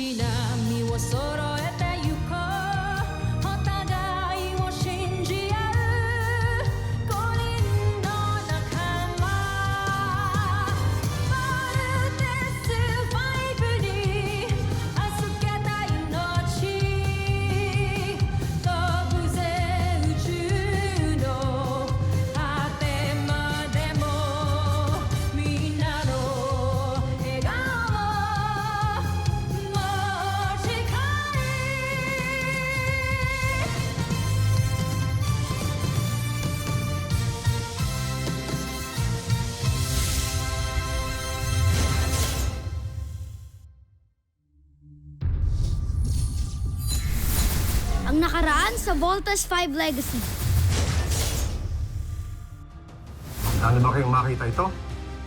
し波を揃えてゆこうお互いを信じ合う五人の仲間まるでスファイブに預けた命飛ぶぜ宇宙の果てまでもみんなの笑顔も近いAng nakaraan sa Voltas 5 Legacy. Ano ba kayong makita ito?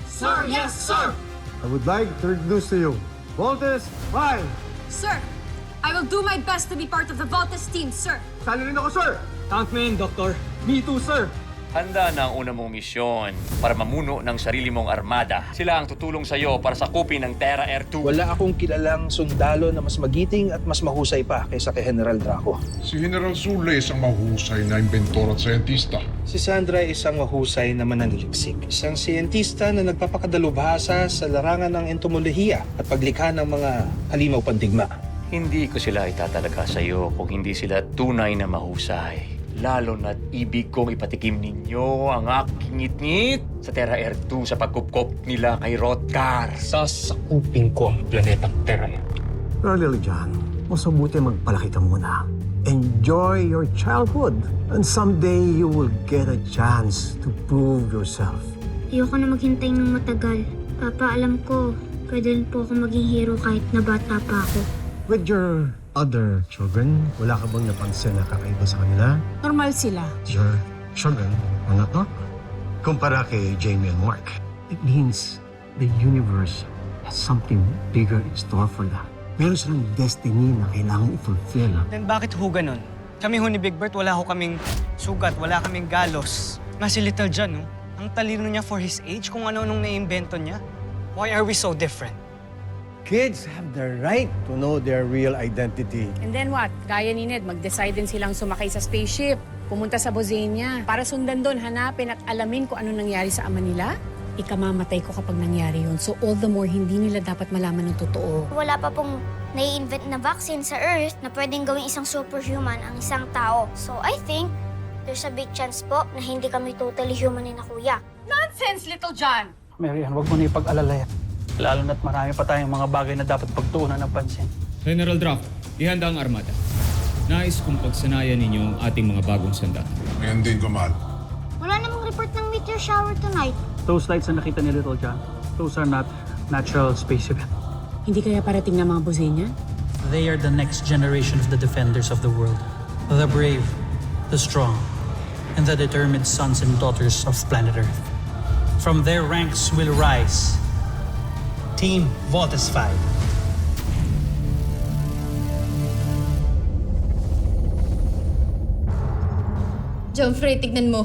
Sir, yes, sir! I would like to introduce to you, Voltes 5! Sir, I will do my best to be part of the Voltes team, sir. Sali rin ako, sir! Count me in, Doctor. Me too, sir. Handa na ang una mong misyon para mamuno ng sarili mong armada. Sila ang tutulong sa'yo para sakupin ng Terra Air 2. Wala akong kilalang sundalo na mas magiting at mas mahusay pa kaysa kay General Draco. Si General Zule isang mahusay na inventor at sayentista. Si Sandra ay isang mahusay na mananaliksik. Isang siyentista na nagpapakadalubhasa sa larangan ng entomolohiya at paglikha ng mga halimaw pandigma. Hindi ko sila itatalaga sa'yo kung hindi sila tunay na mahusay. Lalo na't ibig kong ipatikim ninyo ang aking ngit-ngit sa Terra Air 2 sa pagkupkop nila kay Rothgar. Sasakupin ko ang planetang Terra. Pero Lily John, mas mabuti magpalaki ka muna. Enjoy your childhood. And someday you will get a chance to prove yourself. Ayoko na maghintay ng matagal. Papa, alam ko, pwede rin po ako maging hero kahit na bata pa ako. With your other children, wala ka bang napansin na kakaiba sa kanila? Normal sila. Your children are not normal. Kumpara kay Jamie and Mark. It means the universe has something bigger in store for them. Meron silang destiny na kailangan i-fulfill. Then bakit ho ganun? Kami ho ni Big Bert, wala ho kaming sugat, wala kaming galos. Nga si Little John, no? Ang talino niya for his age, kung ano-anong naiimbento niya. Why are we so different? Kids have the right to know their real identity. And then what? Gaya ni Ned, mag-decide din silang sumakay sa spaceship, pumunta sa Bosenia, para sundan doon, hanapin at alamin kung ano nangyari sa ama nila. Ikamamatay ko kapag nangyari yun. So all the more, hindi nila dapat malaman ng totoo. Wala pa pong nai-invent na vaccine sa Earth na pwedeng gawing isang superhuman ang isang tao. So I think there's a big chance po na hindi kami totally human ni na kuya. Nonsense, Little John! Marian, huwag mo na ipag-alala yan. Lalo na't marami pa tayong mga bagay na dapat pagtuunan ng pansin. General Draco, ihanda ang armada. Nais kong pagsanayan ninyo ang ating mga bagong sandata. Ngayon din, Gumal. Wala namang report ng meteor shower tonight. Those lights na nakita ni Little John, those are not natural space events. Hindi kaya parating ng mga Bosenia? They are the next generation of the defenders of the world. The brave, the strong, and the determined sons and daughters of planet Earth. From their ranks will rise Team Voltes 5. John Frey, tignan mo.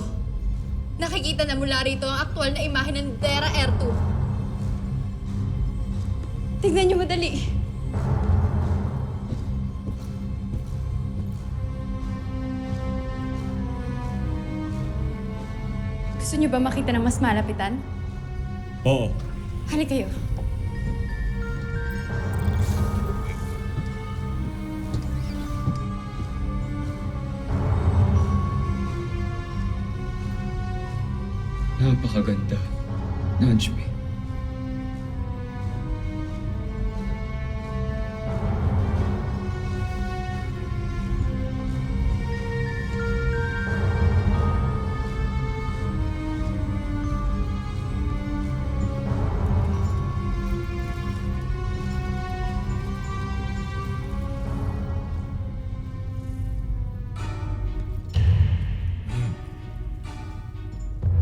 Nakikita na mula rito ang aktual na imahe ng Terra Air 2. Tignan niyo madali. Gusto niyo ba makita ng mas malapitan? Oo. Halika kayo. Napakaganda. Najmi.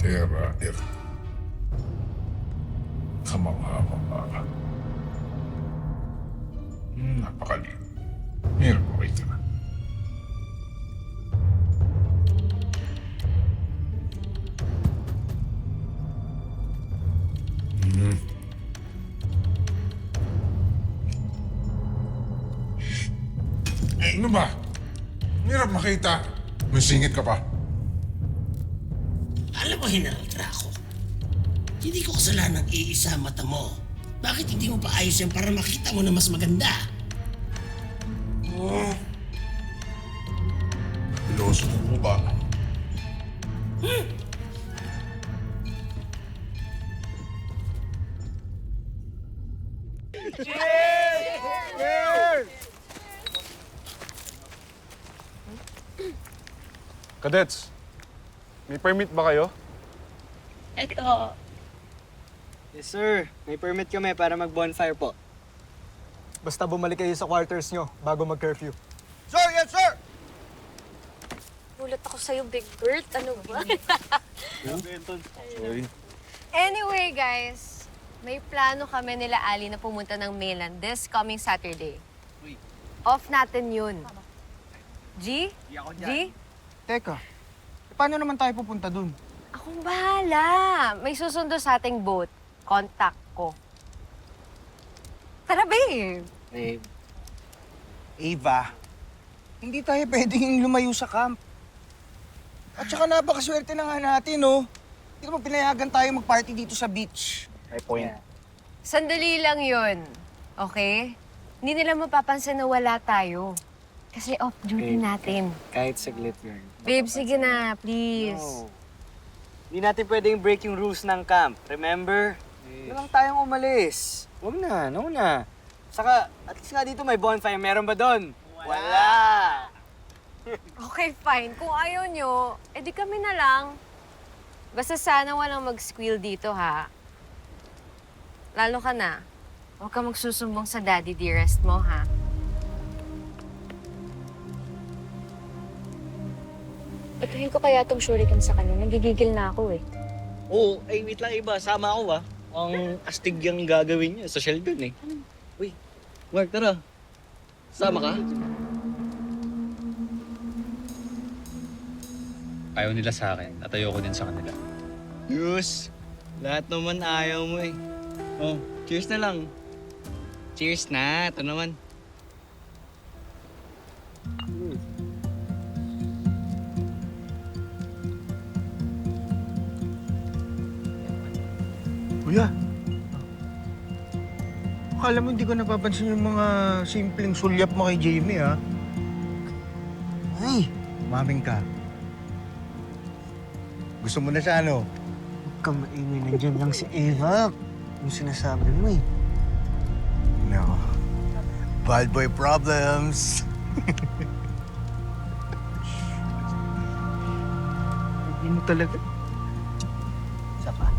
Terra Air. Kamangha-mangha. Napakaliw. Meron mo kita na. Ano ba? Hirap makita. May singit ka pa. Alam mo, General Draco, hindi ko kasalanan ng iisa ang mata mo. Bakit hindi mo pa ayos yan para makita mo na mas maganda? Piloso mo ba? Cadets, may permit ba kayo? Eto. Yes, sir. May permit kami para mag-bonfire po. Basta bumalik kayo sa quarters nyo bago mag-curfew. Mulat ako sa'yo, Big Bird. Ano ba? Anyway, guys. May plano kami nila Ali na pumunta ng mainland this coming Saturday. Off natin yun. G? G? Teka, paano naman tayo pupunta dun? Akong bahala. May susundo sa ating boat. Contact ko. Tara, babe. Ava, hindi tayo pwedeng lumayo sa camp. At saka napakaswerte na nga natin, no? Hindi naman pinayagan tayo mag-party dito sa beach. May point. Sandali lang yun. Okay? Hindi nila mapapansin na wala tayo. Kasi off-duty natin. Kahit saglit yun. Babe, sige na, please. Hindi natin pwedeng break yung rules ng camp. Remember? Yes. lang tayong umalis. Huwag na, no na. Saka, at least nga dito may bonfire. Meron ba doon? Wala! Okay, fine. Kung ayaw nyo, edi kami na lang. Basta sana walang mag-squeal dito, ha? Lalo ka na. Huwag ka magsusumbong sa daddy dearest mo, ha? Patuhin ko kaya tong shuriken sa kanya. Nagigigil na ako eh. Oo, ay wait lang iba. Sama ako Ang astig yung gagawin niya. Social dun eh. Uy, Mark, tara. Sama ka? Ayaw nila sa akin at ayoko din sa kanila. Yus, lahat naman ayaw mo eh. Oh, cheers na lang. Cheers na, ito naman. Kuya, akala mo hindi ko napapansin yung mga simpleng sulyap mo kay Jamie, ha? Ay, maming ka. Gusto mo na siya, ano? Huwag kang maingay, nandiyan lang si Eva. Yung sinasabi mo, eh. No. Bad boy problems. Hindi mo talaga. Isa pa.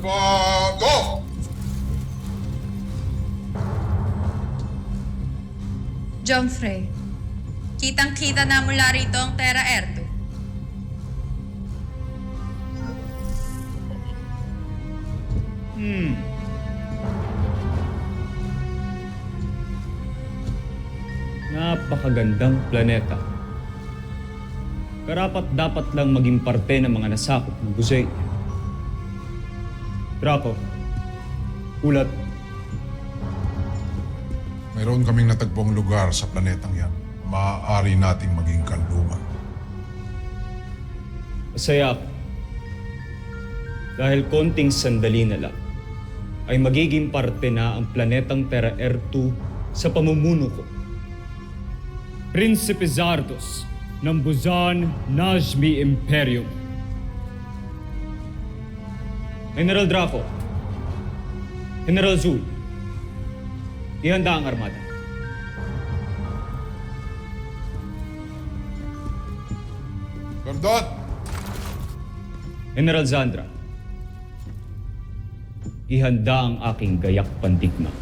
Eva, go! Jomfrey, kitang-kita na mula rito ang Terra Erdo. Napakagandang planeta. Karapat dapat lang maging parte ng mga nasakop ng Buzay. Draco, ulat. Mayroon kaming natagpong lugar sa planetang yan. Maaari nating maging kanlungan. Masaya ako. Dahil konting sandali na lang, ay magiging parte na ang planetang Terra R2 sa pamumuno ko. Prinsipe Zardos ng Buzan Najmi Imperium. General Draco, General Zul, ihanda ang armada. Gordon! General Zandra, ihanda ang aking gayak pandigma.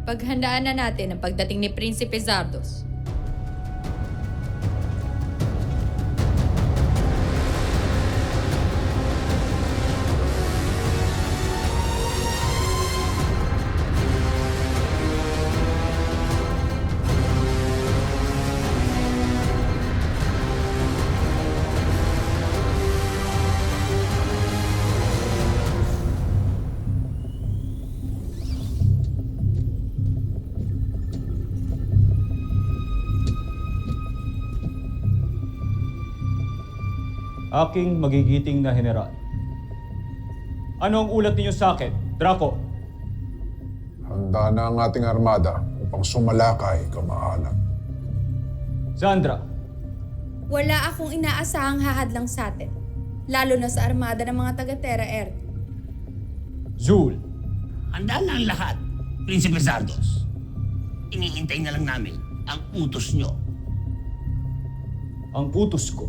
Paghandaan na natin ang pagdating ni Prinsipe Zardos. Aking magigiting na general. Ano ang ulat ninyo sa akin, Draco? Handa na ang ating armada upang sumalakay kamahalan. Sandra, Wala akong inaasahang hahadlang sa atin, lalo na sa armada ng mga taga-Terra Earth. Zul, Handa na ang lahat, Prinsipe Zardos. Inihintay na lang namin ang utos nyo. ang utos ko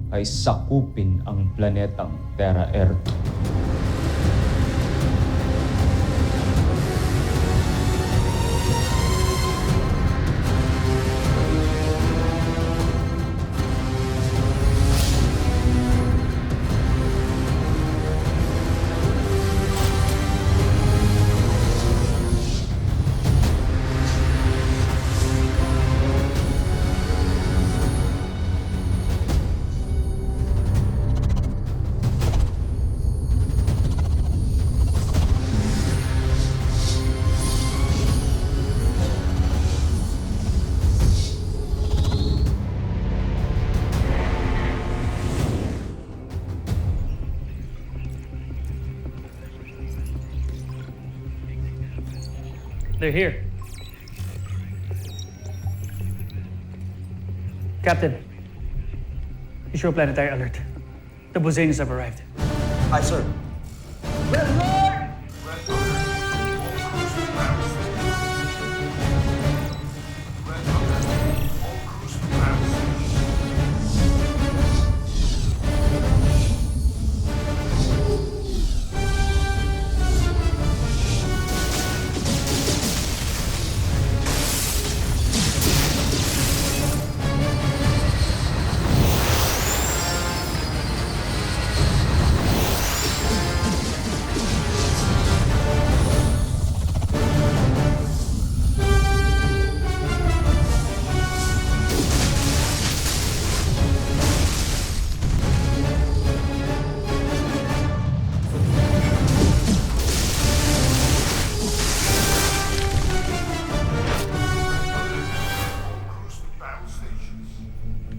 ay sakupin ang planetang Terra Earth. They're here. Captain, issue a planetary alert. The Bozanis have arrived. Aye, sir.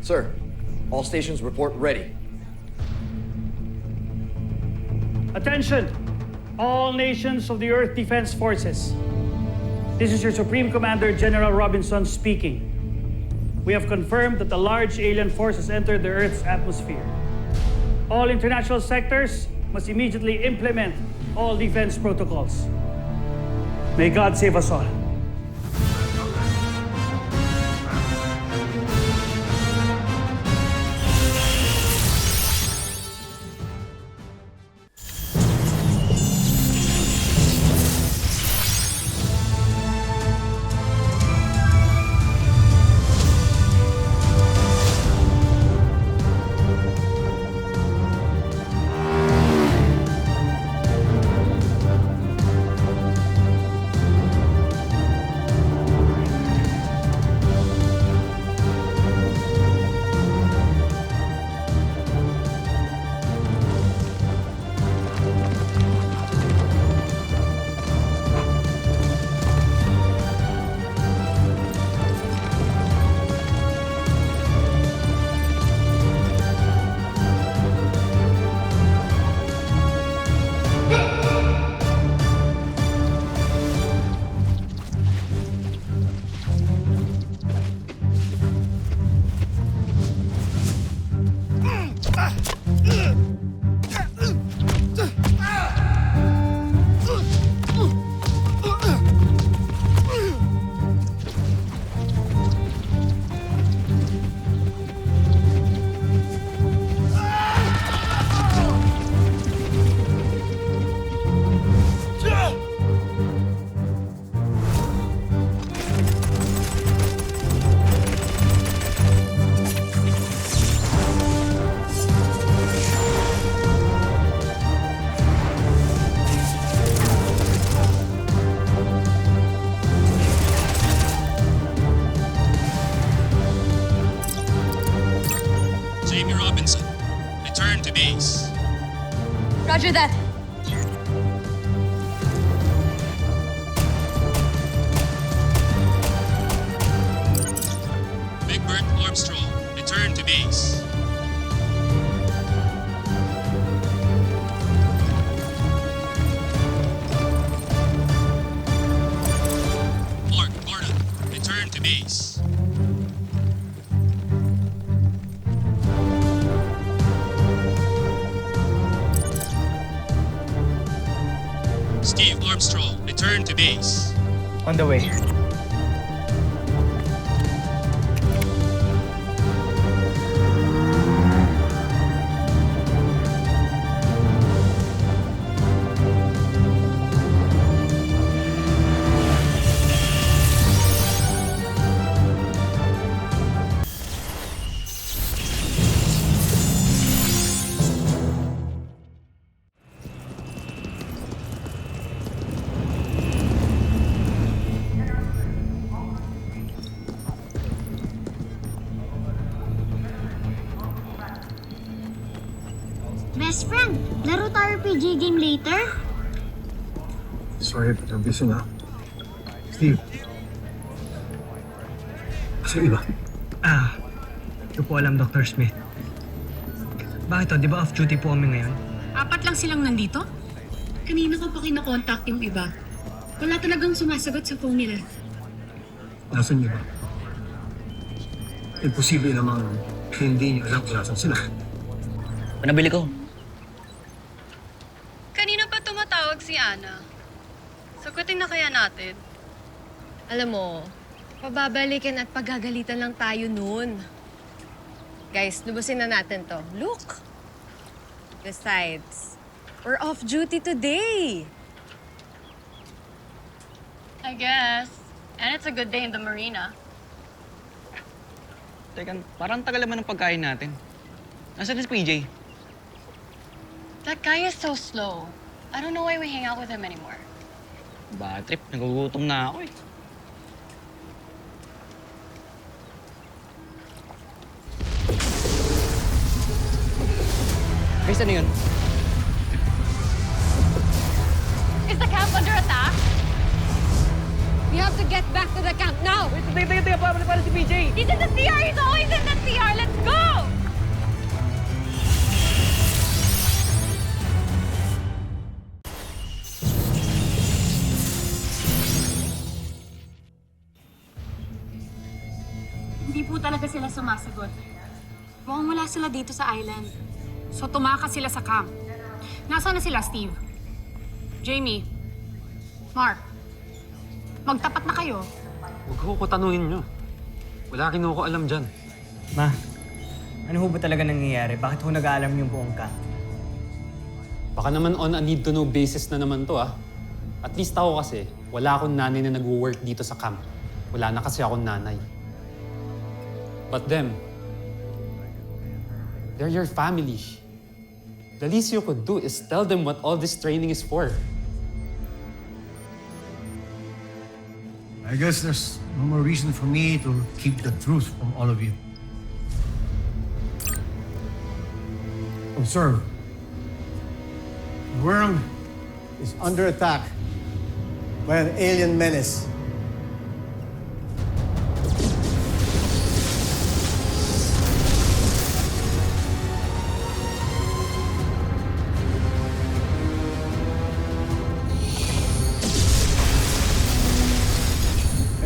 Sir, all stations report ready. Attention, all nations of the Earth Defense Forces. This is your Supreme Commander, General Robinson speaking. We have confirmed that a large alien force has entered the Earth's atmosphere. All international sectors must immediately implement all defense protocols. May God save us all. Jamie Robinson, return to base. Roger that. Big Bert Armstrong, return to base. Mark Gordon, return to base. Steve Armstrong, return to base. On the way. Best friend, laro tayo PG game later? Sorry, but I'm busy na. Steve. Sa iba? Ito po alam, Dr. Smith. Bakit to? Di ba off-duty po kami ngayon? 4 lang silang nandito? Kanina ko pa kinakontakt yung iba. Wala talagang sumasagot sa phone nila. Nasaan niyo ba? Imposible namang hindi niyo alam kung nasan sila. Panabili ko. Kanina pa tumatawag si Ana. Sagutin na kaya natin. Alam mo, pababalikin at pagagalitan lang tayo nun. Guys, lubusin na natin to. Look! Besides, we're off duty today. I guess. And it's a good day in the marina. Teka, parang tagal naman ng pagkain natin. Nasaan si PJ? That guy is so slow. I don't know why we hang out with him anymore. Bad trip, nagugutom na ako eh. Chris, ano yun? Is the camp under attack? We have to get back to the camp now! Teka, para si PJ! He's in the CR! He's always in the CR! Let's go! Hindi po talaga sila sumasagot. Mukhang wala sila dito sa island. So tumakas sila sa camp. Nasaan na sila, Steve? Jamie? Mark? Magtapat na kayo. Huwag ko tanungin nyo. Wala rin ako alam dyan. Ma, ano ho ba talaga nangyayari? Bakit ho nag-aalam yung buong camp? Baka naman on a need-to-know basis na naman to, ah. At least ako kasi, wala akong nanay na nag-work dito sa camp. Wala na kasi akong nanay. But them, they're your family. The least you could do is tell them what all this training is for. I guess there's no more reason for me to keep the truth from all of you. Observe. The world is under attack by an alien menace.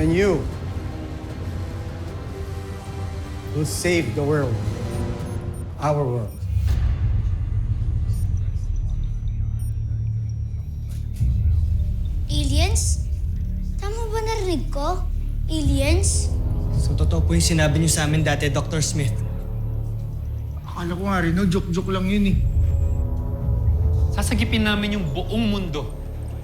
And you will save the world, our world. Aliens? Tama ba narinig ko? Aliens? So totoo po yung sinabi niyo sa amin dati, Dr. Smith. Akala ko nga rin, no? Joke-joke lang yun eh. Sasagipin namin yung buong mundo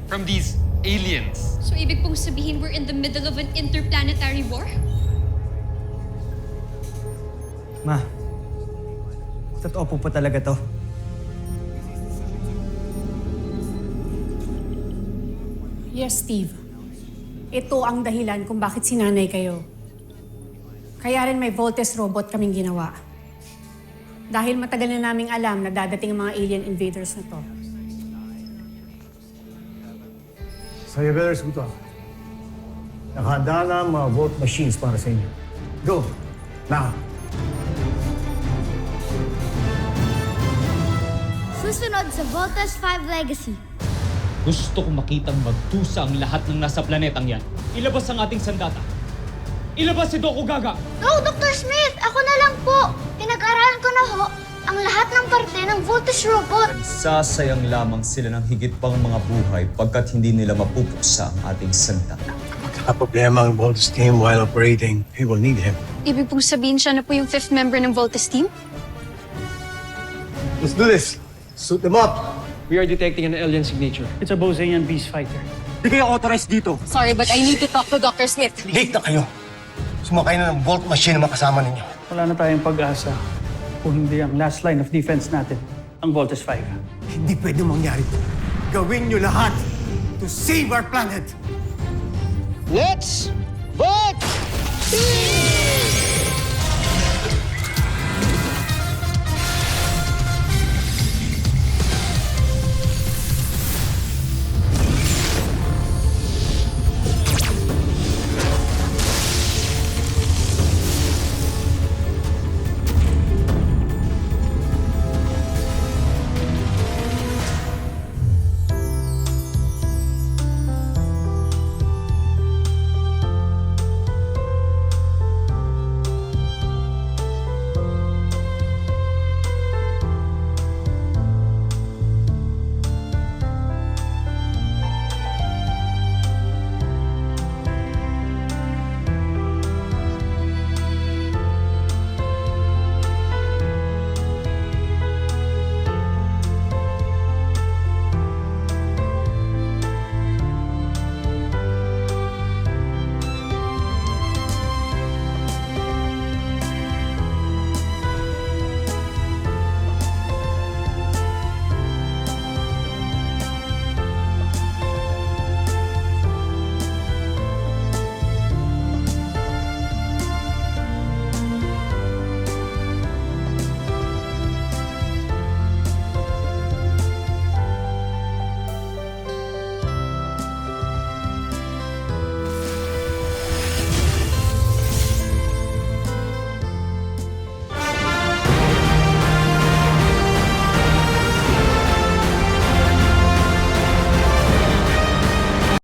from these aliens. So ibig pong sabihin we're in the middle of an interplanetary war? Ma, totoo po talaga to. Yes, Steve. Ito ang dahilan kung bakit sinanay kayo. Kaya rin may Voltes robot kaming ginawa. Dahil matagal na naming alam na dadating ang mga alien invaders na to. Surveyors ko to. Nakahanda na ang mga vote machines para sa inyo. Go! Now! Susunod sa Voltes 5 Legacy. Gusto kong makitang magdusa ang lahat ng nasa planetang yan. Ilabas ang ating sandata. Ilabas si Doku Gaga! No, Dr. Smith! Ako na lang po! Pinag-aralan ko na ho ang lahat ng parte ng Voltes robot. Sasayang lamang sila ng higit pang mga buhay pagkat hindi nila mapupuksa ang ating sandata. Problema ang Voltes team while operating. We will need him. Ibig pong sabihin siya na po yung 5th member ng Voltes team? Let's do this. Suit them up. We are detecting an alien signature. It's a Bosanian beast fighter. Di kayo authorized dito. Sorry, but I need to talk to Dr. Smith. Late na kayo. Sumakay na ng Volt machine na makasama ninyo. Wala na tayong pag-asa kung hindi ang last line of defense natin, ang Voltes 5. Hindi pwede mangyari ito. Gawin nyo lahat to save our planet. Let's vote!